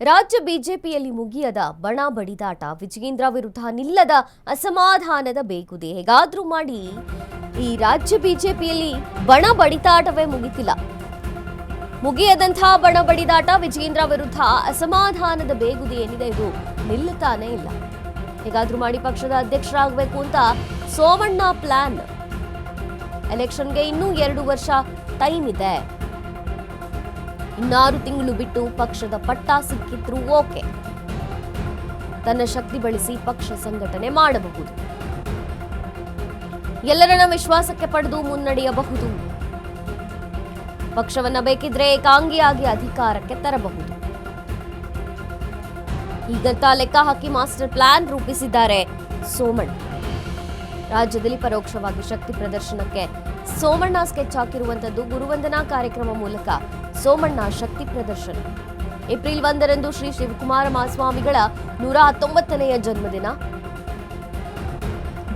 ರಾಜ್ಯ ಬಿಜೆಪಿಯಲ್ಲಿ ಮುಗಿಯದ ಬಣ ಬಡಿದಾಟ, ವಿಜಯೇಂದ್ರ ವಿರುದ್ಧ ನಿಲ್ಲದ ಅಸಮಾಧಾನದ ಬೇಗುದಿ. ಹೇಗಾದ್ರೂ ಮಾಡಿ ಈ ರಾಜ್ಯ ಬಿಜೆಪಿಯಲ್ಲಿ ಬಣ ಬಡಿದಾಟವೇ ಮುಗಿತಿಲ್ಲ. ಮುಗಿಯದಂತಹ ಬಣ ಬಡಿದಾಟ, ವಿಜಯೇಂದ್ರ ವಿರುದ್ಧ ಅಸಮಾಧಾನದ ಬೇಗುದಿ ಏನಿದೆ ಇದು ನಿಲ್ಲುತ್ತಾನೆ ಇಲ್ಲ. ಹೇಗಾದ್ರೂ ಮಾಡಿ ಪಕ್ಷದ ಅಧ್ಯಕ್ಷರಾಗಬೇಕು ಅಂತ ಸೋಮಣ್ಣ ಪ್ಲಾನ್. ಎಲೆಕ್ಷನ್ಗೆ ಇನ್ನೂ 2 ವರ್ಷ ಟೈಮ್ ಇದೆ. 6 ತಿಂಗಳು ಬಿಟ್ಟು ಪಕ್ಷದ ಪಟ್ಟ ಸಿಕ್ಕಿದ್ರು ಓಕೆ. ತನ್ನ ಶಕ್ತಿ ಬಳಸಿ ಪಕ್ಷ ಸಂಘಟನೆ ಮಾಡಬಹುದು, ಎಲ್ಲರನ್ನ ವಿಶ್ವಾಸಕ್ಕೆ ಪಡೆದು ಮುನ್ನಡೆಯಬಹುದು, ಪಕ್ಷವನ್ನ ಬೇಕಿದ್ರೆ ಏಕಾಂಗಿಯಾಗಿ ಅಧಿಕಾರಕ್ಕೆ ತರಬಹುದು. ಈಗಂತ ಲೆಕ್ಕ ಹಾಕಿ ಮಾಸ್ಟರ್ ಪ್ಲಾನ್ ರೂಪಿಸಿದ್ದಾರೆ ಸೋಮಣ್ಣ. ರಾಜ್ಯದಲ್ಲಿ ಪರೋಕ್ಷವಾಗಿ ಶಕ್ತಿ ಪ್ರದರ್ಶನಕ್ಕೆ ಸೋಮಣ್ಣ ಸ್ಕೆಚ್ ಹಾಕಿರುವಂತದ್ದು ಗುರುವಂದನಾ ಕಾರ್ಯಕ್ರಮ ಮೂಲಕ ಸೋಮಣ್ಣ ಶಕ್ತಿ ಪ್ರದರ್ಶನ. ಏಪ್ರಿಲ್ 1ರಂದು ಶ್ರೀ ಶಿವಕುಮಾರ ಮಹಾಸ್ವಾಮಿಗಳ 119ನೇ ಜನ್ಮದಿನ.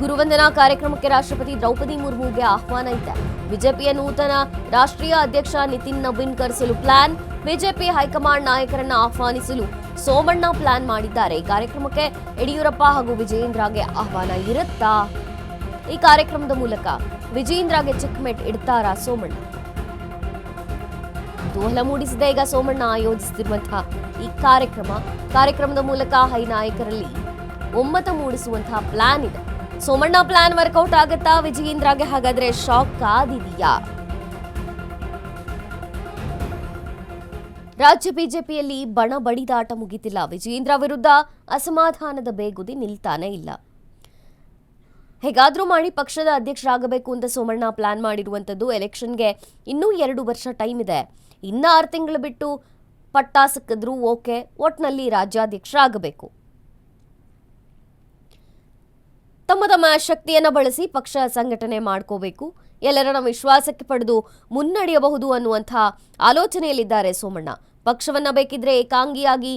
ಗುರುವಂದನಾ ಕಾರ್ಯಕ್ರಮಕ್ಕೆ ರಾಷ್ಟ್ರಪತಿ ದ್ರೌಪದಿ ಮುರ್ಮುಗೆ ಆಹ್ವಾನ ಇದೆ. ಬಿಜೆಪಿಯ ನೂತನ ರಾಷ್ಟ್ರೀಯ ಅಧ್ಯಕ್ಷ ನಿತಿನ್ ನವೀನ್ ಕರೆಸಲು ಪ್ಲಾನ್. ಬಿಜೆಪಿ ಹೈಕಮಾಂಡ್ ನಾಯಕರನ್ನ ಆಹ್ವಾನಿಸಲು ಸೋಮಣ್ಣ ಪ್ಲಾನ್ ಮಾಡಿದ್ದಾರೆ. ಈ ಕಾರ್ಯಕ್ರಮಕ್ಕೆ ಯಡಿಯೂರಪ್ಪ ಹಾಗೂ ವಿಜಯೇಂದ್ರಗೆ ಆಹ್ವಾನ ಇರುತ್ತಾ? ಈ ಕಾರ್ಯಕ್ರಮದ ಮೂಲಕ ವಿಜಯೇಂದ್ರಗೆ ಚೆಕ್ಮೇಟ್ ಇಡ್ತಾರಾ ಸೋಮಣ್ಣ? ಕುತೂಹಲ ಮೂಡಿಸಿದೆ ಈಗ ಸೋಮಣ್ಣ ಆಯೋಜಿಸುತ್ತಿರುವಂತಹ ಈ ಕಾರ್ಯಕ್ರಮದ ಮೂಲಕ ಹೈ ನಾಯಕರಲ್ಲಿ ಒಮ್ಮತ ಮೂಡಿಸುವಂತಹ ಪ್ಲಾನ್ ಇದೆ. ಸೋಮಣ್ಣ ಪ್ಲಾನ್ ವರ್ಕೌಟ್ ಆಗತ್ತಾ? ವಿಜಯೇಂದ್ರಗೆ ಹಾಗಾದ್ರೆ ಶಾಕ್ ಆದಿದೆಯಾ? ರಾಜ್ಯ ಬಿಜೆಪಿಯಲ್ಲಿ ಬಣ ಬಡಿದಾಟ ಮುಗಿತಿಲ್ಲ. ವಿಜಯೇಂದ್ರ ವಿರುದ್ಧ ಅಸಮಾಧಾನದ ಬೇಗುದಿ ನಿಲ್ತಾನೆ ಇಲ್ಲ. ಹೇಗಾದ್ರೂ ಮಾಡಿ ಪಕ್ಷದ ಅಧ್ಯಕ್ಷರಾಗಬೇಕು ಅಂತ ಸೋಮಣ್ಣ ಪ್ಲಾನ್ ಮಾಡಿರುವಂಥದ್ದು. ಎಲೆಕ್ಷನ್ಗೆ ಇನ್ನೂ 2 ವರ್ಷ ಟೈಮ್ ಇದೆ. ಇನ್ನ 6 ತಿಂಗಳು ಬಿಟ್ಟು ಪಟ್ಟ ಸಿಕ್ಕಿದ್ರು ಓಕೆ. ಒಟ್ನಲ್ಲಿ ರಾಜ್ಯಾಧ್ಯಕ್ಷರಾಗಬೇಕು, ತಮ್ಮ ಶಕ್ತಿಯನ್ನ ಬಳಸಿ ಪಕ್ಷ ಸಂಘಟನೆ ಮಾಡ್ಕೋಬೇಕು, ಎಲ್ಲರನ್ನ ವಿಶ್ವಾಸಕ್ಕೆ ಪಡೆದು ಮುನ್ನಡೆಯಬಹುದು ಅನ್ನುವಂಥ ಆಲೋಚನೆಯಲ್ಲಿದ್ದಾರೆ ಸೋಮಣ್ಣ. ಪಕ್ಷವನ್ನ ಬೇಕಿದ್ರೆ ಏಕಾಂಗಿಯಾಗಿ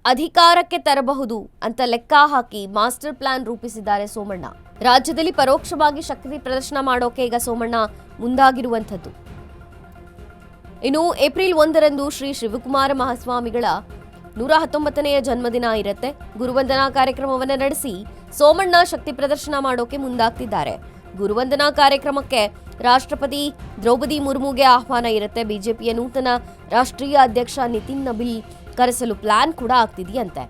ಅಧಿಕಾರಕ್ಕೆ ತರಬಹುದು ಅಂತ ಲೆಕ್ಕ ಹಾಕಿ ಮಾಸ್ಟರ್ ಪ್ಲಾನ್ ರೂಪಿಸಿದ್ದಾರೆ ಸೋಮಣ್ಣ. ರಾಜ್ಯದಲ್ಲಿ ಪರೋಕ್ಷವಾಗಿ ಶಕ್ತಿ ಪ್ರದರ್ಶನ ಮಾಡೋಕೆ ಈಗ ಸೋಮಣ್ಣ ಮುಂದಾಗಿರುವಂಥದ್ದು. ಇನ್ನು ಏಪ್ರಿಲ್ 1ರಂದು ಶ್ರೀ ಶಿವಕುಮಾರ ಮಹಾಸ್ವಾಮಿಗಳ 119ನೇ ಜನ್ಮದಿನ ಇರುತ್ತೆ. ಗುರುವಂದನಾ ಕಾರ್ಯಕ್ರಮವನ್ನು ನಡೆಸಿ ಸೋಮಣ್ಣ ಶಕ್ತಿ ಪ್ರದರ್ಶನ ಮಾಡೋಕೆ ಮುಂದಾಗ್ತಿದ್ದಾರೆ. ಗುರುವಂದನಾ ಕಾರ್ಯಕ್ರಮಕ್ಕೆ ರಾಷ್ಟ್ರಪತಿ ದ್ರೌಪದಿ ಮುರ್ಮುಗೆ ಆಹ್ವಾನ ಇರುತ್ತೆ. ಬಿಜೆಪಿಯ ನೂತನ ರಾಷ್ಟ್ರೀಯ ಅಧ್ಯಕ್ಷ ನಿತಿನ್ ನಬೀನ್ ಕರೆಸಲು ಪ್ಲಾನ್ ಕೂಡ ಆಗ್ತಿದೆಯಂತೆ.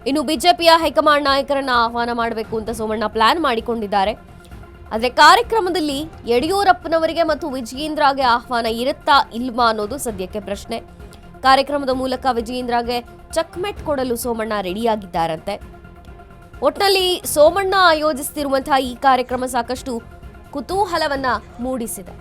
ಇನ್ನು ಬಿಜೆಪಿಯ ಹೈಕಮಾಂಡ್ ನಾಯಕರನ್ನ ಆಹ್ವಾನ ಮಾಡಬೇಕು ಅಂತ ಸೋಮಣ್ಣ ಪ್ಲಾನ್ ಮಾಡಿಕೊಂಡಿದ್ದಾರೆ. ಆದರೆ ಕಾರ್ಯಕ್ರಮದಲ್ಲಿ ಯಡಿಯೂರಪ್ಪನವರಿಗೆ ಮತ್ತು ವಿಜಯೇಂದ್ರಗೆ ಆಹ್ವಾನ ಇರುತ್ತಾ ಇಲ್ವಾ ಅನ್ನೋದು ಸದ್ಯಕ್ಕೆ ಪ್ರಶ್ನೆ. ಕಾರ್ಯಕ್ರಮದ ಮೂಲಕ ವಿಜಯೇಂದ್ರಗೆ ಚೆಕ್ಮೇಟ್ ಕೊಡಲು ಸೋಮಣ್ಣ ರೆಡಿಯಾಗಿದ್ದಾರಂತೆ. ಒಟ್ನಲ್ಲಿ ಸೋಮಣ್ಣ ಆಯೋಜಿಸುತ್ತಿರುವಂತಹ ಈ ಕಾರ್ಯಕ್ರಮ ಸಾಕಷ್ಟು ಕುತೂಹಲವನ್ನ ಮೂಡಿಸಿದೆ.